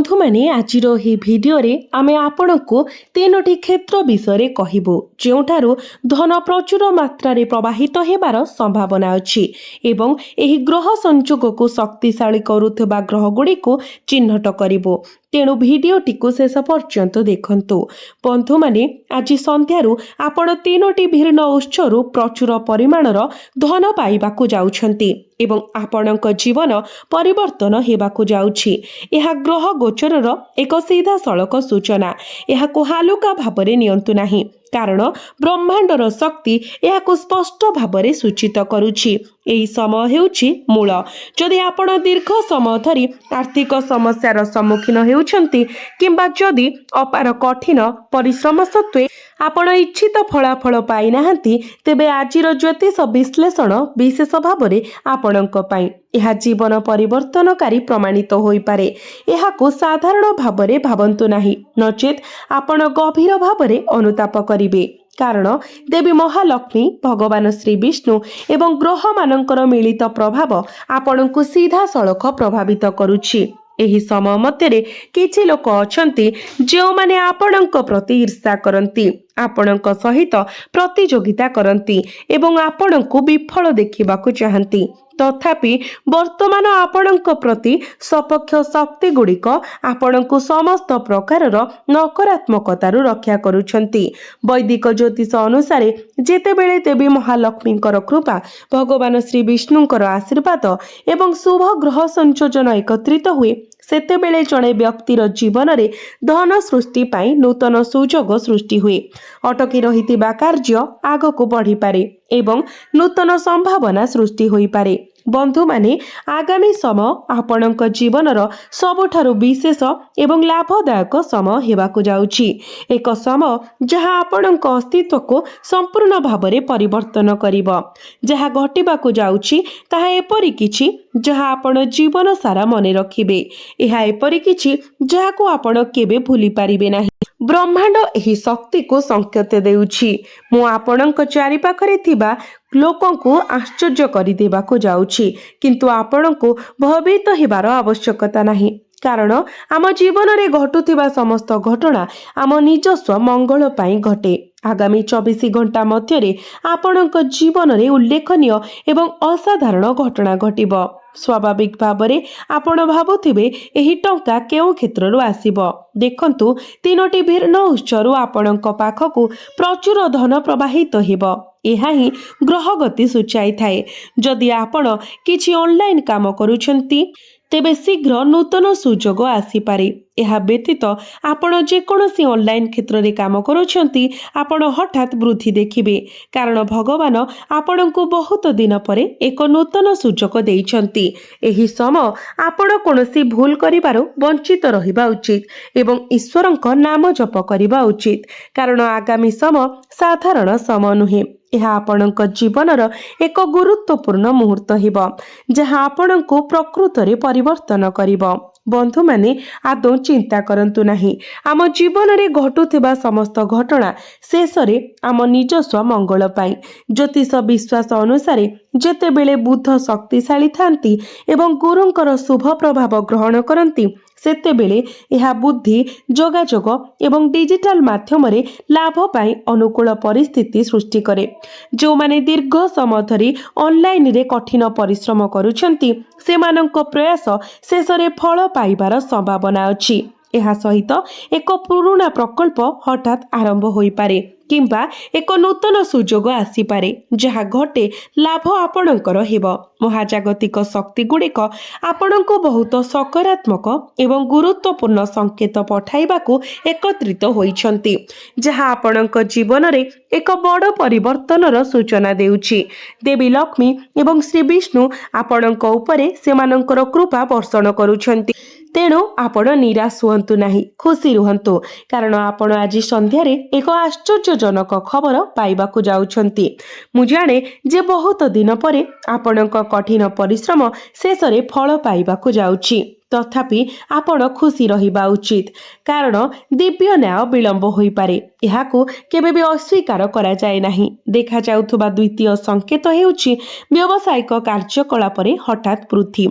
बंधु माने आजिर ही भिडियो रे आमे आपणको तीनोटी क्षेत्र विषय कहबू जोठारु धन प्रचुर मात्रा रे प्रवाहित हेबार संभावना अछि एवं एही ग्रह संयोग को शक्तिशाली करुथबा ग्रह गुडी को चिन्हट करिवो। तेणु भिडियोटी को शेष पर्यंत देखंतु। बंधु माने आज संध्यारु आपण तीनोटी भिन्न उत्सरु प्रचुर परिमाणर धन पाइबाकू जाउछंती एवं आपणक जीवन परिवर्तन हेबाकू जाउछि। एहा ग्रह गोचरर एक सीधा सड़क सूचना। एहाकू हालुका भाबरे नियंतु नाही कारण ब्रह्मांडर शक्ति एहाकू स्पष्ट भाबरे सूचित करुछि। एही समय हेउछि मूल। जदि आपण दीर्घ समय धरि आर्थिक समस्यार सम्मुखीन हेउछंती किंबा जदि अपार कठिन परिश्रम सत्वे आपण इच्छित फलाफल पाई नाहंती तेबे आजिर ज्योतिष विश्लेषण विशेष भाबरे आपणक पई एहा जीवन परिवर्तनकारी प्रमाणित होई पारे। एहाकू साधारण भाबरे भाबंतु नाही नचेत आपण गभीर भाबरे अनुताप करिवे कारण देवी महालक्ष्मी भगवान श्री विष्णु एवं ग्रह मानकर मिलित प्रभाव आपणकू सीधा सड़क प्रभावित करुछि। एही समय मध्यरे किछि लोक अछंती जो माने आपणक प्रति ईर्ष्या करंती आपणक सहित प्रतियोगिता करंती एवं आपणकू विफल देखिबाकू चाहंती। तथापि वर्तमान आपणक प्रति सपक्ष शक्ति गुड़िक आपणकू समस्त प्रकारर नकारात्मकतारु रक्षा करुछंती। वैदिक ज्योतिष अनुसार जेतेबेले देवी महालक्ष्मीकर कृपा भगवान श्री विष्णुकर आशीर्वाद एवं शुभ ग्रह संयोजन एकत्रित हुए सेतेबेले जड़े व्यक्तिर जीवन रे धन सृष्टि पाई नूतन सुजोग सृष्टि हुए। अटकी रहितिबा कार्य आगको बढ़ी पारे एवं नूतन संभावना सृष्टि होई पारे। बंधु माने आगामी समय आपणक जीवनर सबुठारु विशेष एवं लाभदायक समय हेबाकू जाउछि। एक समय जहाँ आपणक अस्तित्व को संपूर्ण भाबरे परिवर्तन करिवो। जहाँ घटिबाकू जाउछि ताहा एपरि किछि जहाँ आपण जीवन सारा मने रखिबे। एहा एपरि किछि जहाकू आपण केबे भूली पारिबे नाही। ब्रह्मांड एही शक्ति को संकेत देउछि। मु आपणक चारि पाखरे थिबा लोकंकु आश्चर्य करि देबाकू जाउछि किंतु आपणकु भयभीत हेबार आवश्यकता नाही कारण आम जीवन रे घटुथिबा समस्त घटना आम निजस्व मंगल पाई घटे। आगामी 24 घंटा मध्यरे आपणक जीवन रे उल्लेखनीय एवं असाधारण घटना घटिबो। स्वाभाविक भाबरे आपण भाबुथिबे एही टंका केउ क्षेत्ररु आसीबो। देखंतु तीनोटी भिन्न उत्सरु आपणक पाखकु प्रचुर धन प्रवाहित हेबो। एहा ही ग्रह गति सूचाई थाए। जदि आपण किछि ऑनलाइन काम करूछंती तेबे शीघ्र नूतन सुजोग आसीपारे। एहा व्यतीत आपण जेकोसी ऑनलाइन क्षेत्र रे काम करूछंती आपण हठात वृद्धि देखिबे कारण भगवान आपणकू बहुत दिन परे एक नूतन सुजोग देइछंती। एही समय आपण कोनोसी भूल करिबारो वंचित रहिबा उचित एवं ईश्वरंक नाम जप करिबा उचित कारण आगामी समय साधारण समय नुहे। यह आपणक जीवनर एक गुरुत्वपूर्ण मुहूर्त हेबो जहाँ आपणकू प्रकृत रे परिवर्तन करिवो। बंधु माने आदौ चिंता करंतु नाही। आम जीवन रे घटुथिबा समस्त घटना शेष रे आम निजस्व मंगल पाई। ज्योतिष विश्वास अनुसार जेतेबेले बुध शक्तिशाली थांती एवं गुरुंकर शुभ प्रभाव ग्रहण करंती सेतेबेले यह बुद्धि जोगाजोग एवं डिजिटल माध्यम रे लाभ पाई अनुकूल परिस्थिति सृष्टि करे। जो माने दीर्घ समय धरी ऑनलाइन रे कठिन परिश्रम करूछंती सेमानंक प्रयास शेष रे फल पाइबार संभावना अछि। एहा सहित एक पुराना प्रकल्प हठात आरंभ होई पारे किंबा एक नूतन सुजोग आसी पारे जहा घटे लाभ आपणकर हेबो। महाजागतिक शक्ति गुड़िक आपणको बहुत सकारात्मक एवं गुरुत्वपूर्ण संकेत पठाइबाकू एकत्रित होइछंती जहा आपणक जीवन रे एक बड़ परिवर्तनर सूचना देउछि। देवी लक्ष्मी एवं श्री विष्णु आपणक उपरे सेमानंकर कृपा वर्षण करूछंती। तेणु आपण निराश हुअन्तु नाही खुशी रुहन्तु कारण आपण आज संध्यारे एक आश्चर्यजनक खबर पाइबाकू जाउछंती। मु जाने जे बहुत दिन परे आपणक कठिन परिश्रम शेष रे फल पाइबाकू जाउछि। तथापि आपण खुशी रहिबा उचित कारण दिव्य न्याय विलंब होईपारे एहाकु केबे भी अस्वीकार करा जाए नाही। देखा जाउथुबा द्वितीय संकेत हेउछि व्यावसायिक कार्यकलापरे हठात वृद्धि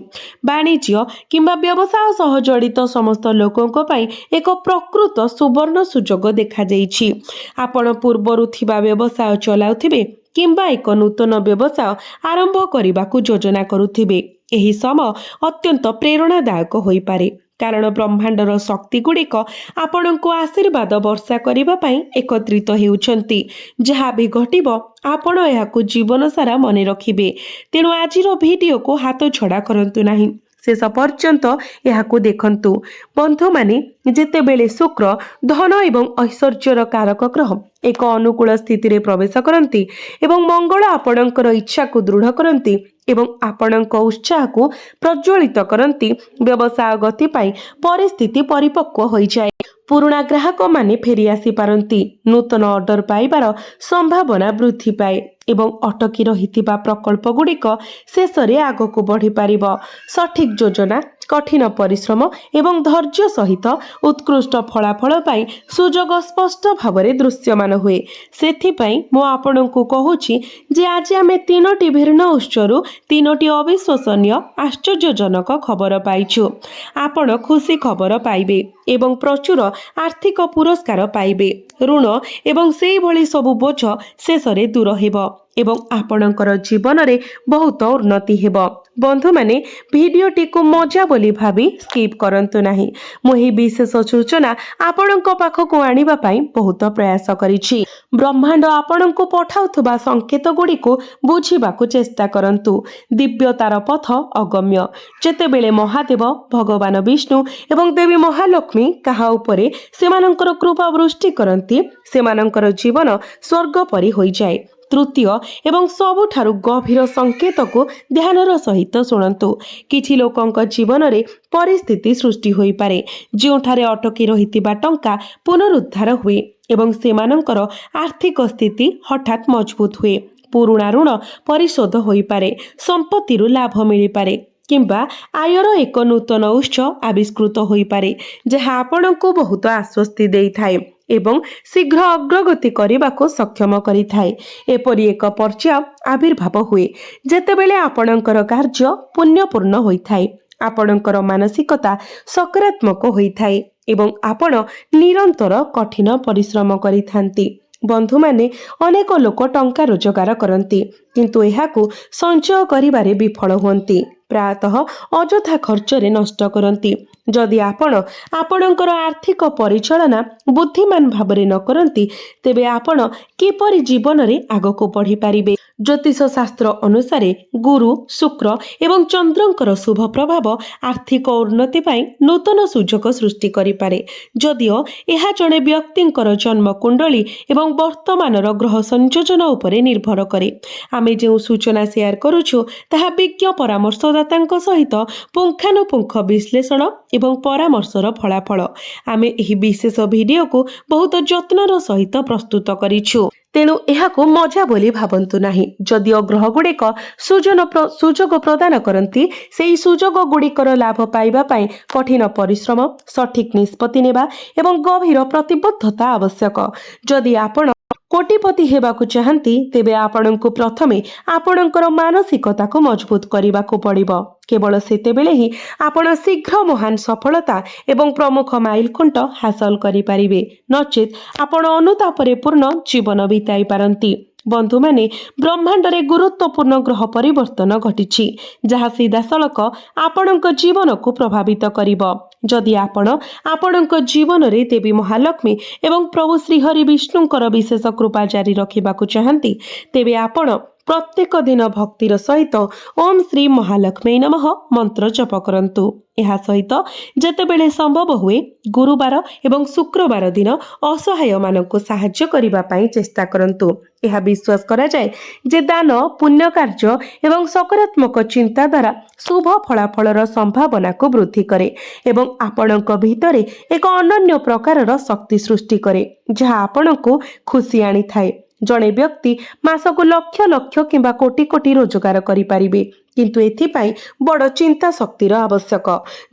वाणिज्य किंबा व्यवसाय सह जड़ित समस्त लोकंक पई एक प्रकृत सुवर्ण सुजोग देखा जाइछि। आपण पूर्वरु थिबा व्यवसाय चलाउथिबे किंबा एक नूतन व्यवसाय आरंभ करने योजना करुथिबे एही समय अत्यंत प्रेरणादायक होई पारे कारण ब्रह्मांडर शक्ति गुड़िक आपण को आशीर्वाद वर्षा करने पाई एकत्रित हेउछंती। जहाँ भी घटिबो आपण एहाकु जीवन सारा मने रखिबे। तेणु आजिर वीडियो को हाथ छड़ा करंतु नाही, शेष पर्यंत एहाकु देखंतु। बंधु माने जेतेबेले शुक्र धन एवं ऐश्वर्यर कारक ग्रह एक अनुकूल स्थिति रे प्रवेश करंती एवं मंगल आपणकर इच्छा को दृढ़ करंती एवं आपणक उत्साह को प्रज्वलित करंती व्यवसाय गति पाई परिस्थिति परिपक्व होई जाए। पुराना ग्राहक माने फेरी आसी पारंती, नूतन ऑर्डर पाइबार संभावना वृद्धि पाए एवं अटकी रहिथिबा प्रकल्प गुड़िक शेष रे आगको बढ़ी पारिबो। सठिक योजना कठिन परिश्रम एवं धैर्य सहित उत्कृष्ट फलाफल पाई सुजोग स्पष्ट भावरे दृश्यमान हुए। सेथिपाई मो आपणको कहूछि जे आज आमे तीनोटी भिन्न उत्सरु तीनोटी अविश्वसनीय आश्चर्यजनक खबर पाइछु। आपण खुशी खबर पाइबे एवं प्रचुर आर्थिक पुरस्कार पाइबे। ऋण एवं सेही भली सबु बोझ शेषरे दूर हेबो एवं आपणकर जीवन रे बहुत उन्नति हेबो। बंधु माने भिडियोटी को मजा बोली भाभी स्किप करंतु नाही। मुही विशेष सूचना आपणक पाखको आनिबा पाई बहुत प्रयास करिछि। ब्रह्मांड आपणको पठाउथुबा संकेत गुडी को बुझिबाकू चेष्टा करंतु। दिव्यतार पथ अगम्य। जेतेबेले महादेव भगवान विष्णु एवं देवी महालक्ष्मी काहा उपरे सेमानंकर कृपा वृष्टि करंती सेमानंकर जीवन स्वर्ग परि होई जाए। तृतीय एवं सबुठारु गभीर संकेत को ध्यानर सहित शुणु। किछि लोकंक जीवन रे परिस्थिति सृष्टि होई पारे जोठारे अटकी रहितिबा टंका पुनरुद्धार हुए एवं सेमानंकर आर्थिक स्थिति हठात मजबूत हुए। पुराना ऋण परिशोध होई पारे, संपत्तिरु लाभ मिली पारे किंबा आयर एक नूतन उत्स आविष्कृत होई पारे जहाँ आपनको बहुत आश्वस्ति देई थाए एवं शीघ्र अग्रगति करने को सक्षम करी थाए। एपरी एक पर्याय आविर्भाव हुए जेतेबेले आपणकर कार्य पुण्यपूर्ण होई थाए, आपणकर मानसिकता सकारात्मक होई थाए एवं आपण निरंतर कठिन परिश्रम करी थांती। बंधु माने अनेक लोक टंका रोजगार करती किंतु एहाकू संचय करिबारे विफल हुंती, प्रायतः अजथा खर्च रे नष्ट करती। जदि आपण आपणकर आर्थिक परिचालना बुद्धिमान भावरे न करती तेबे आपण किपरि जीवन रे आगको बढ़ी पारिबे। ज्योतिष शास्त्र अनुसार गुरु शुक्र एवं चंद्रंकर शुभ प्रभाव आर्थिक उन्नति पाई नूतन सुजोग सृष्टि करि पारे। जदिओ एहा जणे व्यक्तिंकर जन्म कुंडली एवं वर्तमानर ग्रह संयोजन उपरे निर्भर करे। आमे जे सूचना शेयर करूछु ताहा विज्ञ परामर्शदातांक सहित पुंखानुपुंख विश्लेषण एवं परामर्शर फलाफल। आमे एही विशेष वीडियो को बहुत जत्नर सहित प्रस्तुत करिछु, तेणु एहाकू मजा बोली भावंतु नाही। जदिओ ग्रह गुड़िक सुजोग प्रदान करती सेही सुजोग गुड़िकर लाभ पाइबा पाई कठिन परिश्रम, सठिक निष्पत्ति नेबा एवं गभीर प्रतिबद्धता आवश्यक। जदि आपण कोटिपति हेबाकू चाहती तेबे आपणको प्रथमे आपणकर मानसिकता को मजबूत करने को पड़िबो। केवल सेतेबेले ही आपण शीघ्र महान सफलता एवं प्रमुख माइलखुंट हासिल करि पारिबे, नचेत आपण अनुतापरे पूर्ण जीवन बिताई पारंती। बंधु माने ब्रह्मांड रे गुरुत्वपूर्ण ग्रह परिवर्तन घटिछि जहाँ सीधासलख आपणक जीवन को प्रभावित करिबो। जदि आपणक जीवन रे देवी महालक्ष्मी एवं प्रभु श्रीहरि विष्णुंकर विशेष कृपा जारी रखिबाकू चाहती तेबे आपण प्रत्येक दिन भक्तिर सहित ओम श्री महालक्ष्मी नमः मंत्र जप करंतु। एहा सहित जेतेबेले संभव हुए गुरुवार एवं शुक्रवार दिन असहाय मानक साहाय्य करिबा पई चेष्टा करंतु। एहा विश्वास करा जाए जे दान पुण्य कार्य एवं सकारात्मक चिंता द्वारा शुभ फलाफलर संभावना को वृद्धि करे एवं आपणक भितरे एक अनन्य प्रकारर शक्ति सृष्टि करे जहाँ आपणको खुशी आनी थाए। ଜଣେ ବ୍ୟକ୍ତି ମାସକୁ ଲକ୍ଷ ଲକ୍ଷ କିମ୍ବା କୋଟି କୋଟି ରୋଜଗାର କରିପାରିବେ, କିନ୍ତୁ ଏଥିପାଇଁ ବଡ଼ ଚିନ୍ତା ଶକ୍ତିର ଆବଶ୍ୟକ।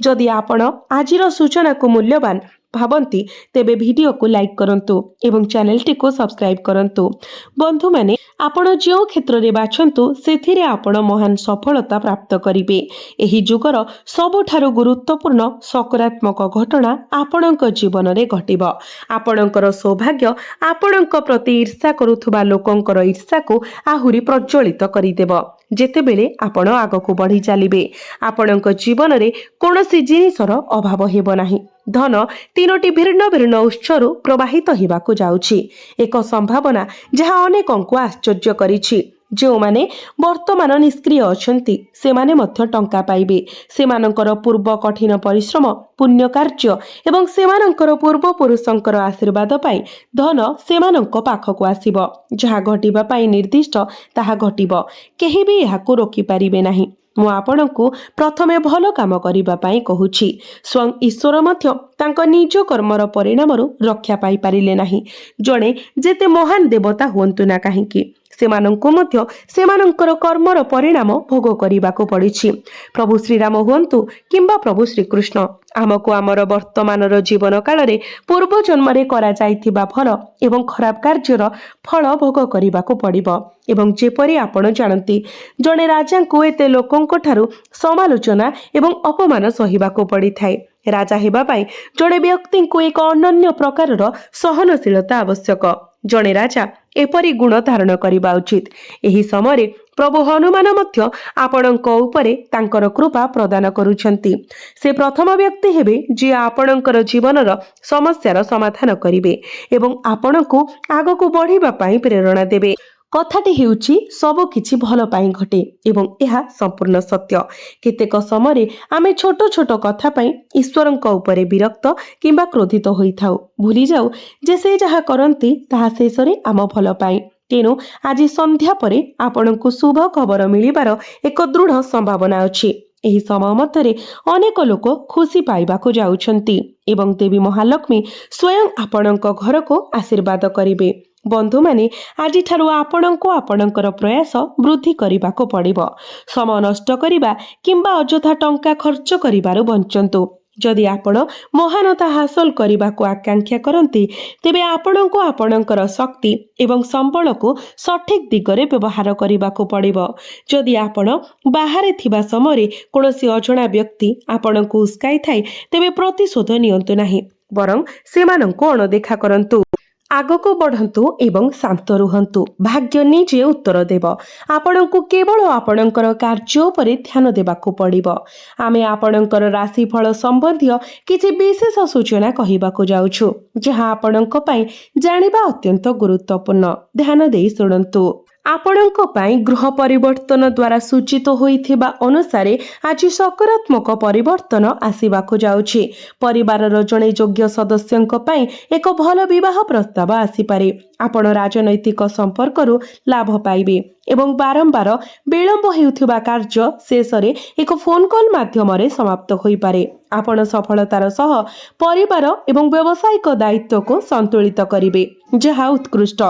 ଯଦି ଆପଣ ଆଜିର ସୂଚନାକୁ ମୂଲ୍ୟବାନ ଭାବନ୍ତି ତେବେ ଭିଡ଼ିଓକୁ ଲାଇକ୍ କରନ୍ତୁ ଏବଂ ଚ୍ୟାନେଲଟିକୁ ସବସ୍କ୍ରାଇବ୍ କରନ୍ତୁ। ବନ୍ଧୁମାନେ, ଆପଣ ଯେଉଁ କ୍ଷେତ୍ରରେ ବାଛନ୍ତୁ ସେଥିରେ ଆପଣ ମହାନ ସଫଳତା ପ୍ରାପ୍ତ କରିବେ। ଏହି ଯୁଗର ସବୁଠାରୁ ଗୁରୁତ୍ୱପୂର୍ଣ୍ଣ ସକାରାତ୍ମକ ଘଟଣା ଆପଣଙ୍କ ଜୀବନରେ ଘଟିବ। ଆପଣଙ୍କର ସୌଭାଗ୍ୟ ଆପଣଙ୍କ ପ୍ରତି ଈର୍ଷା କରୁଥିବା ଲୋକଙ୍କର ଈର୍ଷାକୁ ଆହୁରି ପ୍ରଜ୍ୱଳିତ କରିଦେବ। ଯେତେବେଳେ ଆପଣ ଆଗକୁ ବଢ଼ି ଚାଲିବେ, ଆପଣଙ୍କ ଜୀବନରେ କୌଣସି ଜିନିଷର ଅଭାବ ହେବ ନାହିଁ। ଧନ 3ଟି ଭିନ୍ନ ଭିନ୍ନ ଉତ୍ସରୁ ପ୍ରବାହିତ ହେବାକୁ ଯାଉଛି। ଏକ ସମ୍ଭାବନା ଯାହା ଅନେକଙ୍କୁ ଆଶ୍ଚର୍ଯ୍ୟ କରିଛି। ଯେଉଁମାନେ ବର୍ତ୍ତମାନ ନିଷ୍କ୍ରିୟ ଅଛନ୍ତି ସେମାନେ ମଧ୍ୟ ଟଙ୍କା ପାଇବେ। ସେମାନଙ୍କର ପୂର୍ବ କଠିନ ପରିଶ୍ରମ, ପୁଣ୍ୟ କାର୍ଯ୍ୟ ଏବଂ ସେମାନଙ୍କର ପୂର୍ବପୁରୁଷଙ୍କର ଆଶୀର୍ବାଦ ପାଇଁ ଧନ ସେମାନଙ୍କ ପାଖକୁ ଆସିବ। ଯାହା ଘଟିବା ପାଇଁ ନିର୍ଦ୍ଦିଷ୍ଟ ତାହା ଘଟିବ। କେହି ବି ଏହାକୁ ରୋକିପାରିବେ ନାହିଁ। ମୁଁ ଆପଣଙ୍କୁ ପ୍ରଥମେ ଭଲ କାମ କରିବା ପାଇଁ କହୁଛି। ସ୍ୱୟଂ ଈଶ୍ୱର ମଧ୍ୟ ତାଙ୍କ ନିଜ କର୍ମର ପରିଣାମରୁ ରକ୍ଷା ପାଇପାରିଲେ ନାହିଁ। ଜଣେ ଯେତେ ମହାନ ଦେବତା ହୁଅନ୍ତୁ ନା କାହିଁକି, ସେମାନଙ୍କୁ ମଧ୍ୟ ସେମାନଙ୍କର କର୍ମର ପରିଣାମ ଭୋଗ କରିବାକୁ ପଡ଼ିଛି। ପ୍ରଭୁ ଶ୍ରୀରାମ ହୁଅନ୍ତୁ କିମ୍ବା ପ୍ରଭୁ ଶ୍ରୀକୃଷ୍ଣ, ଆମକୁ ଆମର ବର୍ତ୍ତମାନର ଜୀବନ କାଳରେ ପୂର୍ବ ଜନ୍ମରେ କରାଯାଇଥିବା ଭଲ ଏବଂ ଖରାପ କାର୍ଯ୍ୟର ଫଳ ଭୋଗ କରିବାକୁ ପଡ଼ିବ। ଏବଂ ଯେପରି ଆପଣ ଜାଣନ୍ତି, ଜଣେ ରାଜାଙ୍କୁ ଏତେ ଲୋକଙ୍କ ଠାରୁ ସମାଲୋଚନା ଏବଂ ଅପମାନ ସହିବାକୁ ପଡ଼ିଥାଏ। ରାଜା ହେବା ପାଇଁ ଜଣେ ବ୍ୟକ୍ତିଙ୍କୁ ଏକ ଅନନ୍ୟ ପ୍ରକାରର ସହନଶୀଳତା ଆବଶ୍ୟକ। ଜଣେ ରାଜା ଏପରି ଗୁଣ ଧାରଣ କରିବା ଉଚିତ। ଏହି ସମୟରେ ପ୍ରଭୁ ହନୁମାନ ମଧ୍ୟ ଆପଣଙ୍କ ଉପରେ ତାଙ୍କର କୃପା ପ୍ରଦାନ କରୁଛନ୍ତି। ସେ ପ୍ରଥମ ବ୍ୟକ୍ତି ହେବେ ଯିଏ ଆପଣଙ୍କର ଜୀବନର ସମସ୍ୟାର ସମାଧାନ କରିବେ ଏବଂ ଆପଣଙ୍କୁ ଆଗକୁ ବଢ଼ିବା ପାଇଁ ପ୍ରେରଣା ଦେବେ। କଥାଟି ହେଉଛି ସବୁ କିଛି ଭଲ ପାଇଁ ଘଟେ ଏବଂ ଏହା ସମ୍ପୂର୍ଣ୍ଣ ସତ୍ୟ। କେତେକ ସମୟରେ ଆମେ ଛୋଟ ଛୋଟ କଥା ପାଇଁ ଈଶ୍ୱରଙ୍କ ଉପରେ ବିରକ୍ତ କିମ୍ବା କ୍ରୋଧିତ ହୋଇଥାଉ। ଭୁଲିଯାଉ ଯେ ସେ ଯାହା କରନ୍ତି ତାହା ଶେଷରେ ଆମ ଭଲ ପାଇଁ। ତେଣୁ ଆଜି ସନ୍ଧ୍ୟା ପରେ ଆପଣଙ୍କୁ ଶୁଭ ଖବର ମିଳିବାର ଏକ ଦୃଢ଼ ସମ୍ଭାବନା ଅଛି। ଏହି ସମୟ ମଧ୍ୟରେ ଅନେକ ଲୋକ ଖୁସି ପାଇବାକୁ ଯାଉଛନ୍ତି ଏବଂ ଦେବୀ ମହାଲକ୍ଷ୍ମୀ ସ୍ୱୟଂ ଆପଣଙ୍କ ଘରକୁ ଆଶୀର୍ବାଦ କରିବେ। ବନ୍ଧୁମାନେ, ଆଜିଠାରୁ ଆପଣଙ୍କୁ ଆପଣଙ୍କର ପ୍ରୟାସ ବୃଦ୍ଧି କରିବାକୁ ପଡ଼ିବ। ସମୟ ନଷ୍ଟ କରିବା କିମ୍ବା ଅଯଥା ଟଙ୍କା ଖର୍ଚ୍ଚ କରିବାରୁ ବଞ୍ଚନ୍ତୁ। ଯଦି ଆପଣ ମହାନତା ହାସଲ କରିବାକୁ ଆକାଂକ୍ଷା କରନ୍ତି ତେବେ ଆପଣଙ୍କୁ ଆପଣଙ୍କର ଶକ୍ତି ଏବଂ ସମ୍ବଳକୁ ସଠିକ୍ ଦିଗରେ ବ୍ୟବହାର କରିବାକୁ ପଡ଼ିବ। ଯଦି ଆପଣ ବାହାରେ ଥିବା ସମୟରେ କୌଣସି ଅଜଣା ବ୍ୟକ୍ତି ଆପଣଙ୍କୁ ଉସ୍କାଇଥାଏ ତେବେ ପ୍ରତିଶୋଧ ନିଅନ୍ତୁ ନାହିଁ, ବରଂ ସେମାନଙ୍କୁ ଅଣଦେଖା କରନ୍ତୁ। ଆଗକୁ ବଢ଼ନ୍ତୁ ଏବଂ ଶାନ୍ତ ରୁହନ୍ତୁ। ଭାଗ୍ୟ ନିଜେ ଉତ୍ତର ଦେବ। ଆପଣଙ୍କୁ କେବଳ ଆପଣଙ୍କର କାର୍ଯ୍ୟ ଉପରେ ଧ୍ୟାନ ଦେବାକୁ ପଡ଼ିବ। ଆମେ ଆପଣଙ୍କର ରାଶିଫଳ ସମ୍ବନ୍ଧୀୟ କିଛି ବିଶେଷ ସୂଚନା କହିବାକୁ ଯାଉଛୁ, ଯାହା ଆପଣଙ୍କ ପାଇଁ ଜାଣିବା ଅତ୍ୟନ୍ତ ଗୁରୁତ୍ୱପୂର୍ଣ୍ଣ। ଧ୍ୟାନ ଦେଇ ଶୁଣନ୍ତୁ। ଆପଣଙ୍କ ପାଇଁ ଗୃହ ପରିବର୍ତ୍ତନ ଦ୍ୱାରା ସୂଚିତ ହୋଇଥିବା ଅନୁସାରେ ଆଜି ସକାରାତ୍ମକ ପରିବର୍ତ୍ତନ ଆସିବାକୁ ଯାଉଛି। ପରିବାରର ଜଣେ ଯୋଗ୍ୟ ସଦସ୍ୟଙ୍କ ପାଇଁ ଏକ ଭଲ ବିବାହ ପ୍ରସ୍ତାବ ଆସିପାରେ। ଆପଣ ରାଜନୈତିକ ସମ୍ପର୍କରୁ ଲାଭ ପାଇବେ ଏବଂ ବାରମ୍ବାର ବିଳମ୍ବ ହେଉଥିବା କାର୍ଯ୍ୟ ଶେଷରେ ଏକ ଫୋନ୍ କଲ୍ ମାଧ୍ୟମରେ ସମାପ୍ତ ହୋଇପାରେ। ଆପଣ ସଫଳତାର ସହ ପରିବାର ଏବଂ ବ୍ୟବସାୟିକ ଦାୟିତ୍ୱକୁ ସନ୍ତୁଳିତ କରିବେ, ଯାହା ଉତ୍କୃଷ୍ଟ।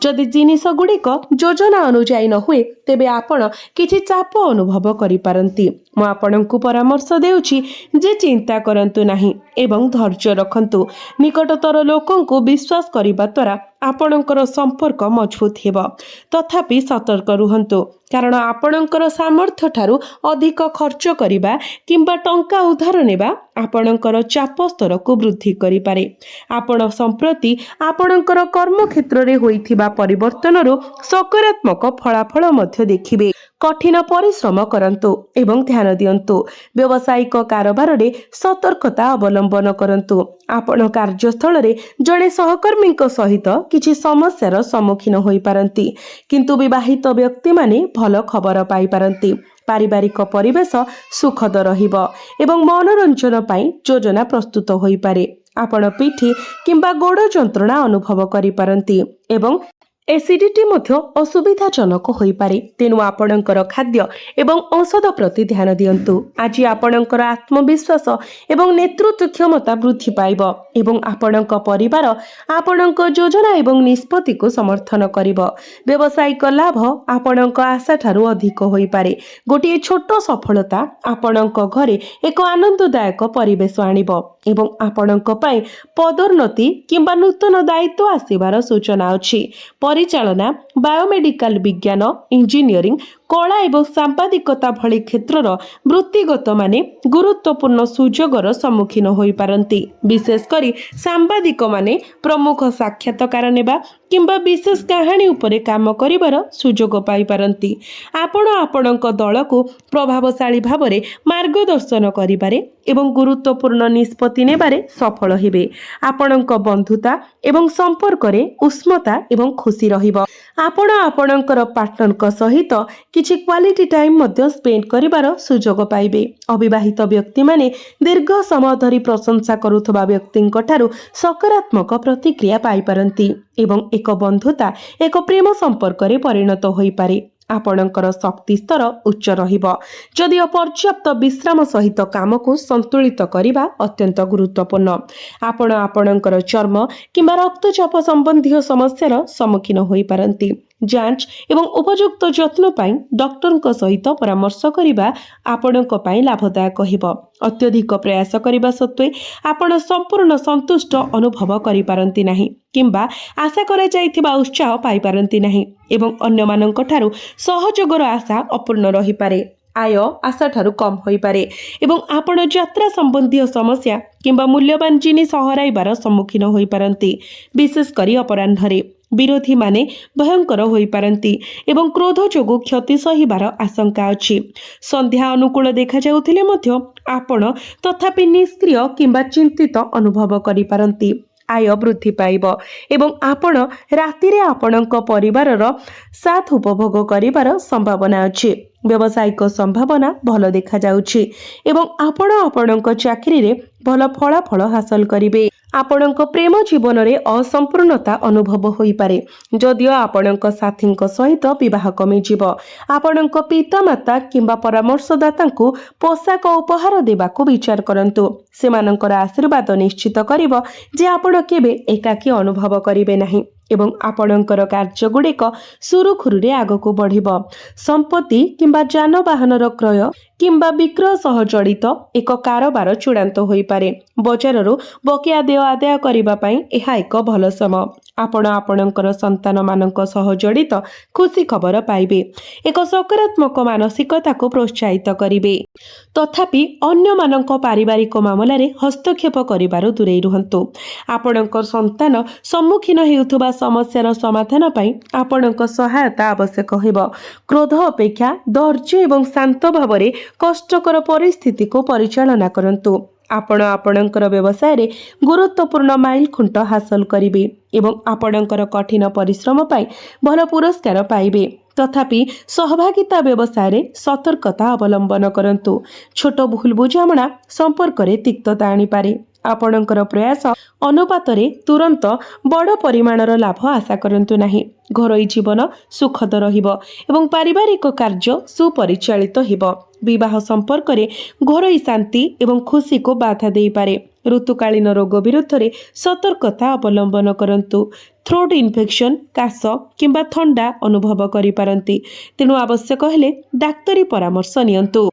ଯଦି ଜିନିଷଗୁଡ଼ିକ ଯୋଜନା ଅନୁଯାୟୀ ନ ହୁଏ ତେବେ ଆପଣ କିଛି ଚାପ ଅନୁଭବ କରିପାରନ୍ତି। ମୁଁ ଆପଣଙ୍କୁ ପରାମର୍ଶ ଦେଉଛି ଯେ ଚିନ୍ତା କରନ୍ତୁ ନାହିଁ ଏବଂ ଧୈର୍ଯ୍ୟ ରଖନ୍ତୁ। ନିକଟତର ଲୋକଙ୍କୁ ବିଶ୍ୱାସ କରିବା ଦ୍ୱାରା ଆପଣଙ୍କର ସମ୍ପର୍କ ମଜବୁତ ହେବ। ତଥାପି ସତର୍କ ରୁହନ୍ତୁ, କାରଣ ଆପଣଙ୍କର ସାମର୍ଥ୍ୟ ଠାରୁ ଅଧିକ ଖର୍ଚ୍ଚ କରିବା କିମ୍ବା ଟଙ୍କା ଉଧାର ନେବା ଆପଣଙ୍କର ଚାପ ସ୍ତରକୁ ବୃଦ୍ଧି କରିପାରେ। ଆପଣ ସମ୍ପ୍ରତି ଆପଣଙ୍କର କର୍ମକ୍ଷେତ୍ରରେ ହୋଇଥିବା ପରିବର୍ତ୍ତନରୁ ସକାରାତ୍ମକ ଫଳାଫଳ ମଧ୍ୟ ଦେଖିବେ। କଠିନ ପରିଶ୍ରମ କରନ୍ତୁ ଏବଂ ଧ୍ୟାନ ଦିଅନ୍ତୁ। ବ୍ୟବସାୟିକ କାରବାରରେ ସତର୍କତା ଅବଲମ୍ବନ କରନ୍ତୁ। ଆପଣ କାର୍ଯ୍ୟସ୍ଥଳରେ ଜଣେ ସହକର୍ମୀଙ୍କ ସହିତ କିଛି ସମସ୍ୟାର ସମ୍ମୁଖୀନ ହୋଇପାରନ୍ତି, କିନ୍ତୁ ବିବାହିତ ବ୍ୟକ୍ତିମାନେ ଭଲ ଖବର ପାଇପାରନ୍ତି। ପାରିବାରିକ ପରିବେଶ ସୁଖଦ ରହିବ ଏବଂ ମନୋରଞ୍ଜନ ପାଇଁ ଯୋଜନା ପ୍ରସ୍ତୁତ ହୋଇପାରେ। ଆପଣ ପିଠି କିମ୍ବା ଗୋଡ଼ ଯନ୍ତ୍ରଣା ଅନୁଭବ କରିପାରନ୍ତି ଏବଂ एसिडिटी मध्य असुविधाजनक होइपारे। तेणु आपणकर खाद्य एवं औषध प्रति ध्यान दियंतु। आज आपणकर आत्मविश्वास एवं नेतृत्व क्षमता वृद्धि पाइब एवं आपणक परिवार आपणक योजना एवं निष्पत्ति को समर्थन करिब। व्यावसायिक लाभ आपणक आशा ठारू अधिक होइपारे। गोटे छोट सफलता आपणक घरे एक आनंददायक परिवेश आनिब एवं आपणक पई पदोन्नति किंबा नूतन दायित्व आसिबार सूचना अछि। परिचालना, बायोमेडिकल विज्ञान, इंजीनियरिंग, कला एवं सांबादिकता भली क्षेत्रर वृत्तिगत माने गुरुत्वपूर्ण सुजोगर सम्मुखीन होई पारंती। विशेषकर सांबादिक माने प्रमुख साक्षात्कार नेबा किंबा विशेष कहानी उपरे काम करिवार सुजोग पाई पारंती। आपण आपणक दल को प्रभावशाली भावरे मार्गदर्शन करिबारे एवं गुरुत्वपूर्ण निष्पत्ति नेबारे सफल हेबे। आपणक बंधुता एवं संपर्क रे उष्मता एवं खुशी रहिब। आपण आपणकर पार्टनरक सहित किछि क्वालिटी टाइम मध्य स्पेंड करिवार सुजोग पाइबे। अविवाहित व्यक्ति माने दीर्घ समय धरी प्रशंसा करुथबा व्यक्तिंक ठारू सकारात्मक प्रतिक्रिया पाई पारंती एवं एक बंधुता एक प्रेम संपर्क रे परिणत होई पारे। आपणकर शक्ति स्तर उच्च रहिब। जदि पर्याप्त विश्राम सहित काम को संतुलित करिबा अत्यंत गुरुत्वपूर्ण। आपण आपणकर चर्म किंबा रक्तचाप संबंधी समस्यार सम्मुखीन होई पारंती। जांच एवं उपयुक्त जत्न पाई डॉक्टर सहित परामर्श करिबा आपणक पाई लाभदायक हेबो। अत्यधिक प्रयास करिबा सत्वे आपण संपूर्ण संतुष्ट अनुभव करि पारंती नाही किंबा आशा करा जायथिबा उत्साह पाई पारंती नाही एवं अन्य मानक ठारू सहयोगर आशा अपूर्ण रही पारे। आय आशा ठारू कम होई पारे एवं आपण यात्रा संबंधी समस्या किंबा मूल्यवान जिनिस हराइबार सम्मुखीन होई पारंती। विशेष करी अपराह्न विरोधी माने भयंकर होई पारंती एवं क्रोध जोगु क्षति सहिबार आशंका अछि। संध्या अनुकूल देखा जाउथिले मध्य आपण तथापि निष्क्रिय किंबा चिंतित अनुभव करि पारंती। आय वृद्धि पाइब एवं आपण रातिरे आपणक परिवारर साथ उपभोग करिवार संभावना अछि। व्यावसायिक संभावना भल देखा जाउछि एवं आपण आपणक चाकरी रे भल फलाफल हासिल करिवे। आपणक प्रेम जीवन रे असंपूर्णता अनुभव होई पारे। जदियो आपणक साथींक सहित विवाह कमी जीव। आपणक पितामाता किंबा परामर्शदातांकु पोशाक उपहार देबाकू विचार करंतु। सेमानंकर आशीर्वाद निश्चित करिवो जे आपण केबे एकाकी अनुभव करिवे नाही एवं आपणकर कार्य गुड़िक सुरुखुरुरे आगकू बढ़िब। संपत्ति किंबा जानवाहनर क्रय किंबा विक्रय सह जड़ित एक कारोबार चूड़ांत होई पारे। बजाररू बकिया देय आदाय करिबा पई एहा एक भल समय। आपण आपणकर संतान मानक सह जड़ित खुशी खबर पाइबे। एक सकारात्मक मानसिकता को प्रोत्साहित करिवे। तथापि अन्य मानक पारिवारिक मामला रे हस्तक्षेप करिबारो दूरे रुहंतु। आपणकर संतान सम्मुखीन हेउथबा समस्यार समाधान पाई आपणक सहायता आवश्यक हेब। क्रोध अपेक्षा धैर्य एवं शांत भावरे कष्टकर परिस्थिति को परिचालना करंतु। आपण आपणकर व्यवसाय रे गुरुत्वपूर्ण माइल खुंट हासिल करिवे एवं आपणकर कठिन परिश्रम पाई भल पुरस्कार पाइबे। तथापि सहभागिता व्यवसाय रे सतर्कता अवलंबन करंतु। छोट भूल बुझामणा संपर्क रे तिक्तता आनी पारे। आपणकर प्रयास अनुपात रे तुरंत बड़ परिमाणर लाभ आशा करंतु नाही। घरोई जीवन सुखद रहिब एवं पारिवारिक कार्य सुपरिचालित हेब। विवाह संपर्क रे घरोई शांति एवं खुशी को बाधा देई पारे। ऋतुकालीन रोग विरुद्ध रे सतर्कता अवलंबन करंतु। थ्रोट इन्फेक्शन, काश किंबा थंडा अनुभव करि पारंती। तेणु आवश्यक हेले डाक्तरी परामर्श नियंतु।